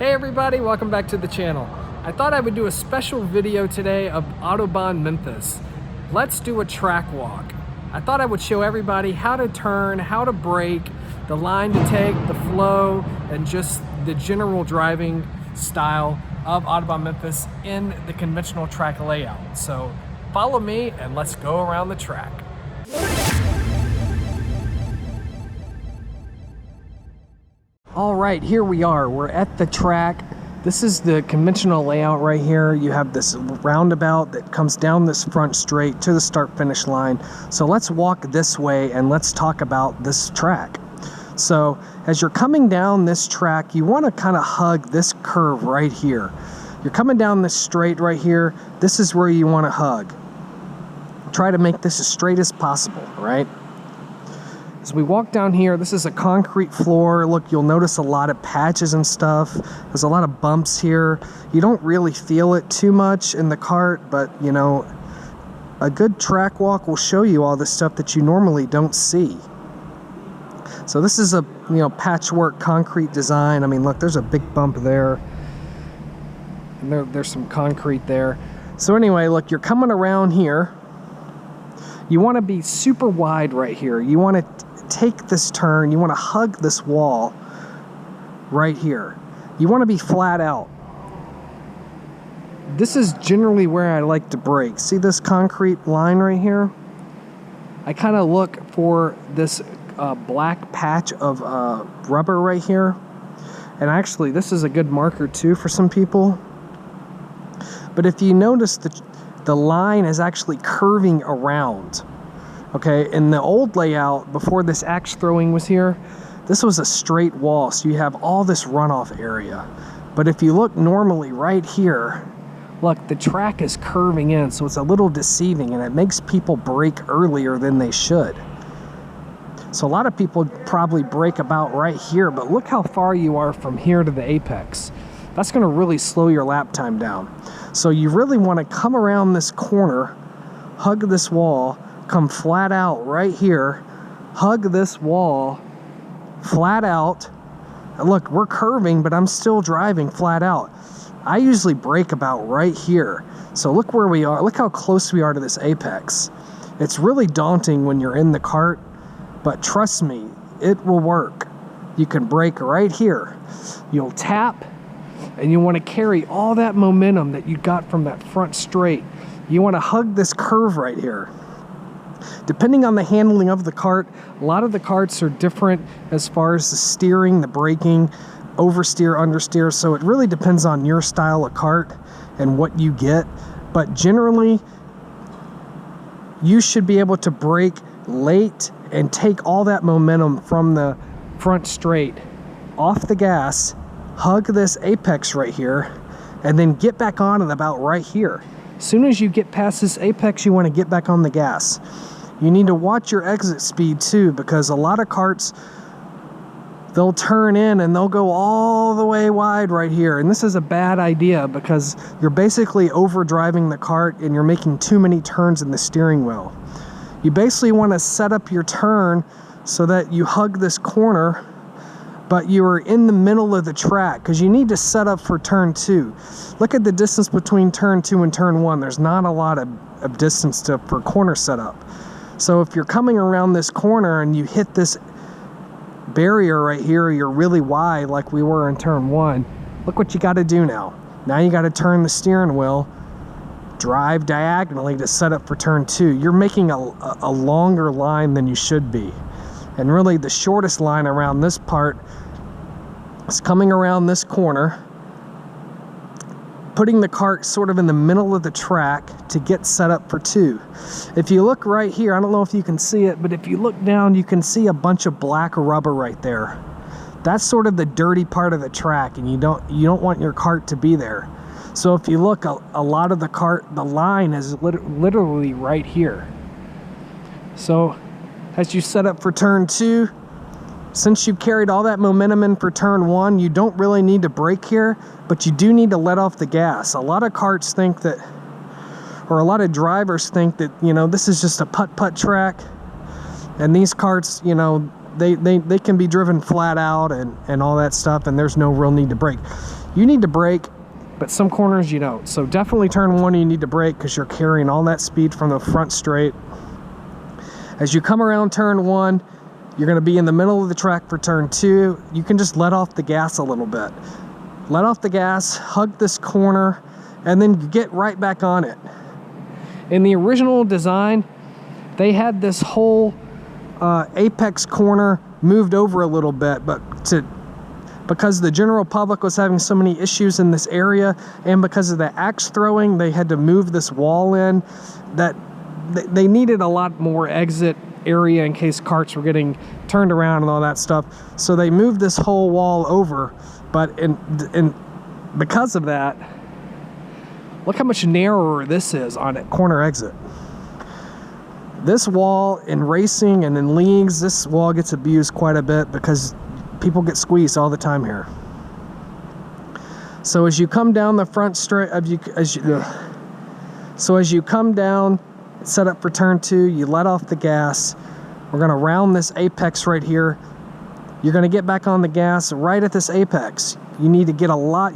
Hey everybody, welcome back to the channel. I thought I would do a special video today of Autobahn Memphis. Let's do a track walk. I thought I would show everybody how to turn, how to brake, the line to take, the flow, and just the general driving style of Autobahn Memphis in the conventional track layout. So follow me and let's go around the track. All right, here we are. We're at the track. This is the conventional layout right here. You have this roundabout that comes down this front straight to the start-finish line. So let's walk this way and let's talk about this track. So as you're coming down this track, you want to kind of hug this curve right here. You're coming down this straight right here. This is where you want to hug. Try to make this as straight as possible, right? As we walk down here, this is a concrete floor. Look, you'll notice a lot of patches and stuff. There's a lot of bumps here. You don't really feel it too much in the cart, but you know, a good track walk will show you all the stuff that you normally don't see. So this is a, patchwork concrete design. I mean, look, there's a big bump there. And there's some concrete there. So anyway, look, you're coming around here. You want to be super wide right here. You want to take this turn, you want to hug this wall right here. You want to be flat out. This is generally where I like to brake. See this concrete line right here? I kind of look for this black patch of rubber right here. And actually, this is a good marker too for some people. But if you notice that the line is actually curving around. Okay, in the old layout, before this axe throwing was here, this was a straight wall, so you have all this runoff area. But if you look normally right here, look, the track is curving in, so it's a little deceiving, and it makes people brake earlier than they should. So a lot of people probably brake about right here, but look how far you are from here to the apex. That's going to really slow your lap time down. So you really want to come around this corner, hug this wall, come flat out right here, hug this wall, flat out. And look, we're curving, but I'm still driving flat out. I usually brake about right here. So look where we are. Look how close we are to this apex. It's really daunting when you're in the cart, but trust me, it will work. You can brake right here. You'll tap, and you want to carry all that momentum that you got from that front straight. You want to hug this curve right here. Depending on the handling of the cart, a lot of the carts are different as far as the steering, the braking, oversteer, understeer. So it really depends on your style of cart and what you get. But generally, you should be able to brake late and take all that momentum from the front straight off the gas, hug this apex right here, and then get back on it about right here. As soon as you get past this apex, you want to get back on the gas. You need to watch your exit speed too, because a lot of carts, they'll turn in and they'll go all the way wide right here. And this is a bad idea because you're basically overdriving the cart and you're making too many turns in the steering wheel. You basically want to set up your turn so that you hug this corner, but you're in the middle of the track because you need to set up for turn 2. Look at the distance between turn 2 and turn 1. There's not a lot of distance for corner setup. So if you're coming around this corner and you hit this barrier right here, you're really wide like we were in turn 1, look what you got to do now. Now you got to turn the steering wheel, drive diagonally to set up for turn 2. You're making a longer line than you should be. And really the shortest line around this part is coming around this corner, putting the cart sort of in the middle of the track to get set up for 2. If you look right here, I don't know if you can see it, but if you look down, you can see a bunch of black rubber right there. That's sort of the dirty part of the track, and you don't want your cart to be there. So if you look, a lot of the line is literally right here. So as you set up for turn 2, since you carried all that momentum in for turn 1, you don't really need to brake here, but you do need to let off the gas. A lot of carts think that, or a lot of drivers think that, this is just a putt-putt track, and these carts, they can be driven flat out and all that stuff, and there's no real need to brake. you need to brake, but some corners you don't. So definitely turn 1 you need to brake because you're carrying all that speed from the front straight. As you come around turn 1, you're going to be in the middle of the track for turn 2. You can just let off the gas a little bit. Let off the gas, hug this corner, and then get right back on it. In the original design, they had this whole apex corner moved over a little bit, but because the general public was having so many issues in this area, and because of the axe throwing, they had to move this wall in, that they needed a lot more exit area in case carts were getting turned around and all that stuff. So they moved this whole wall over, but because of that, look how much narrower this is on a corner exit. This wall in racing and in leagues, this wall gets abused quite a bit because people get squeezed all the time here. So as you come down the front straight, so as you come down, set up for turn 2, you let off the gas. We're going to round this apex right here. You're going to get back on the gas right at this apex. You need to get a lot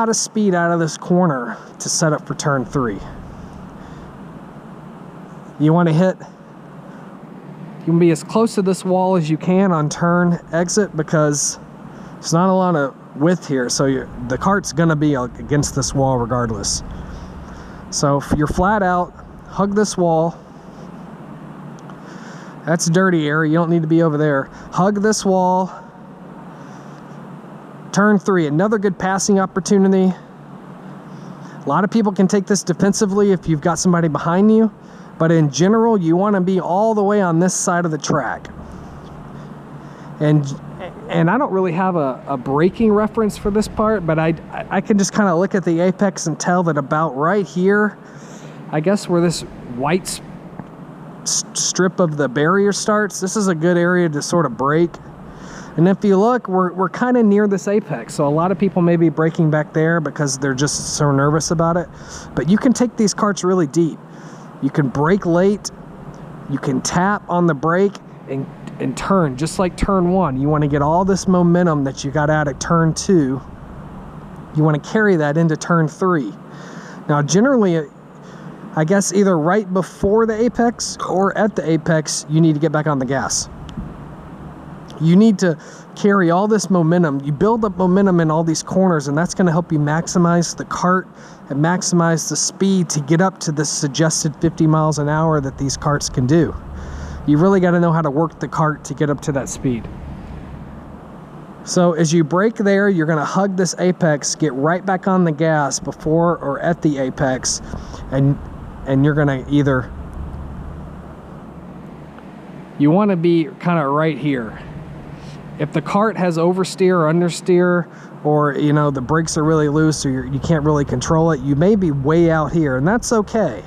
of speed out of this corner to set up for turn 3. You want to can be as close to this wall as you can on turn exit because there's not a lot of width here, so the cart's going to be against this wall regardless. So if you're flat out, hug this wall. That's dirty area, you don't need to be over there. Hug this wall. Turn 3, another good passing opportunity. A lot of people can take this defensively if you've got somebody behind you, but in general, you want to be all the way on this side of the track. And I don't really have a braking reference for this part, but I can just kind of look at the apex and tell that about right here, I guess where this white strip of the barrier starts, this is a good area to sort of brake. And if you look, we're kind of near this apex, so a lot of people may be braking back there because they're just so nervous about it. But you can take these carts really deep. You can brake late, you can tap on the brake and turn, just like turn 1. You want to get all this momentum that you got out at turn 2. You want to carry that into turn 3. Now generally, I guess either right before the apex or at the apex, you need to get back on the gas. You need to carry all this momentum. You build up momentum in all these corners, and that's going to help you maximize the cart and maximize the speed to get up to the suggested 50 miles an hour that these carts can do. You really got to know how to work the cart to get up to that speed. So as you brake there, you're going to hug this apex, get right back on the gas before or at the apex, and you're going to either, you want to be kind of right here. If the cart has oversteer or understeer, or you know the brakes are really loose or you can't really control it, you may be way out here, and that's okay.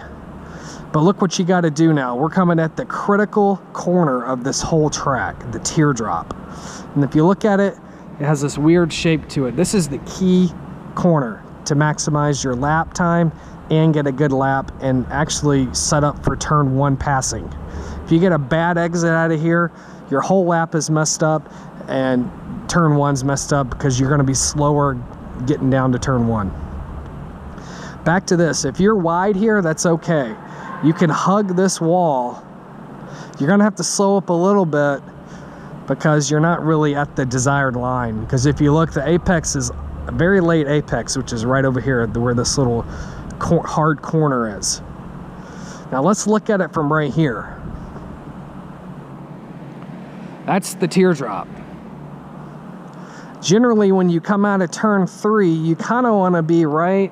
But look what you got to do now. We're coming at the critical corner of this whole track, the teardrop. And if you look at it, it has this weird shape to it. This is the key corner to maximize your lap time and get a good lap and actually set up for turn 1 passing. If you get a bad exit out of here, your whole lap is messed up and turn 1's messed up because you're going to be slower getting down to turn 1. Back to this. If you're wide here, that's okay. You can hug this wall. You're going to have to slow up a little bit because you're not really at the desired line. Because if you look, the apex is a very late apex, which is right over here where this little hard corner is. Now let's look at it from right here. That's the teardrop. Generally, when you come out of turn 3, you kind of want to be right,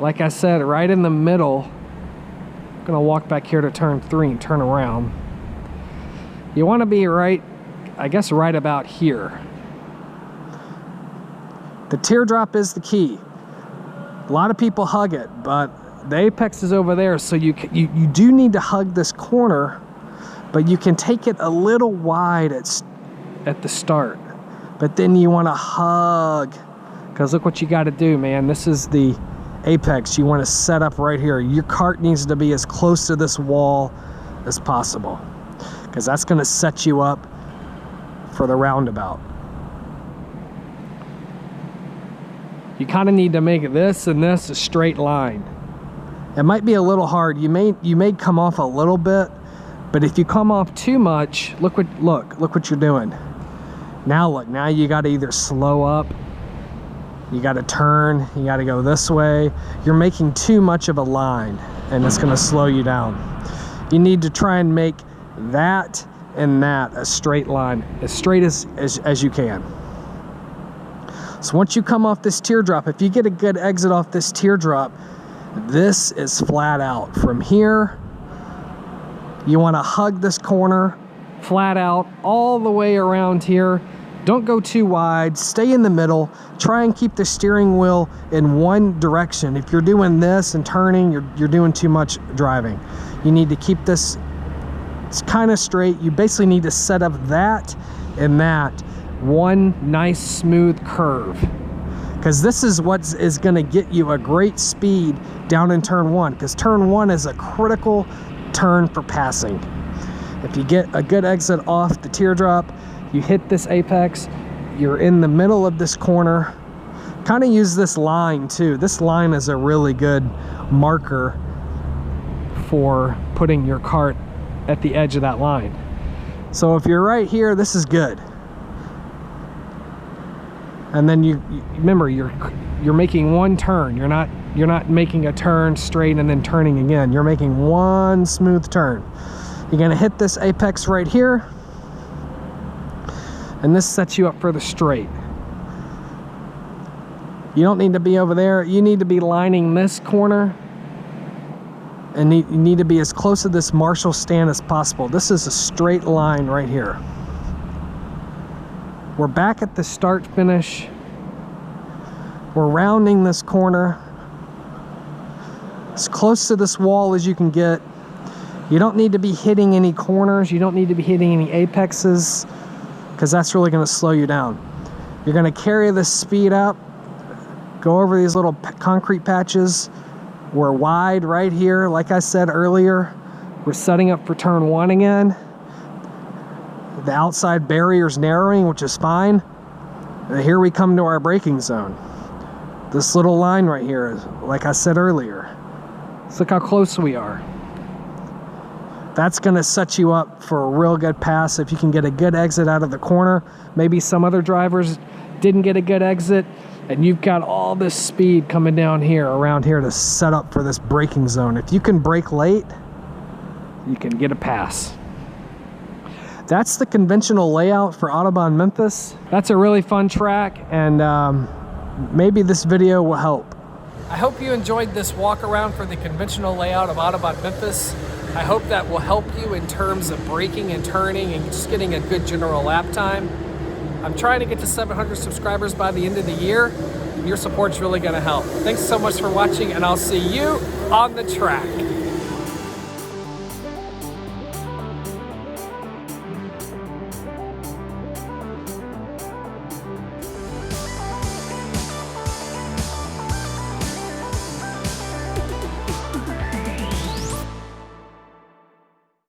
like I said, right in the middle. I'm going to walk back here to turn 3 and turn around. You want to be right, I guess, right about here. The teardrop is the key. A lot of people hug it, but the apex is over there, so you do need to hug this corner, but you can take it a little wide at the start. But then you want to hug, because look what you got to do, man. This is the apex. You want to set up right here. Your cart needs to be as close to this wall as possible, because that's going to set you up for the roundabout. You kind of need to make this and this a straight line. It might be a little hard. You may come off a little bit, but if you come off too much, look what you're doing. Now look, now you got to either slow up, you got to turn, you got to go this way. You're making too much of a line, and it's going to slow you down. You need to try and make that and that a straight line, as straight as you can. So once you come off this teardrop, if you get a good exit off this teardrop, this is flat out. From here, you want to hug this corner, flat out, all the way around here. Don't go too wide, stay in the middle. Try and keep the steering wheel in one direction. If you're doing this and turning, you're doing too much driving. You need to keep this, it's kind of straight. You basically need to set up that and that. One nice smooth curve, because this is what is going to get you a great speed down in turn one, because turn one is a critical turn for passing. If you get a good exit off the teardrop, you hit this apex, you're in the middle of this corner. Kind of use this line too. This line is a really good marker for putting your cart at the edge of that line. So if you're right here, this is good. And then you remember, you're making one turn. You're not making a turn straight and then turning again. You're making one smooth turn. You're gonna hit this apex right here, and this sets you up for the straight. You don't need to be over there. You need to be lining this corner, and you need to be as close to this Marshall stand as possible. This is a straight line right here. We're back at the start finish. We're rounding this corner as close to this wall as you can get. You don't need to be hitting any corners. You don't need to be hitting any apexes, because that's really going to slow you down. You're going to carry this speed up, go over these little concrete patches. We're wide right here. Like I said earlier, we're setting up for turn one again. The outside barrier's narrowing, which is fine. And here we come to our braking zone. This little line right here is, like I said earlier, let's look how close we are. That's gonna set you up for a real good pass if you can get a good exit out of the corner. Maybe some other drivers didn't get a good exit, and you've got all this speed coming down here, around here, to set up for this braking zone. If you can brake late, you can get a pass. That's the conventional layout for Autobahn Memphis. That's a really fun track, and maybe this video will help. I hope you enjoyed this walk around for the conventional layout of Autobahn Memphis. I hope that will help you in terms of braking and turning and just getting a good general lap time. I'm trying to get to 700 subscribers by the end of the year. Your support's really gonna help. Thanks so much for watching, and I'll see you on the track.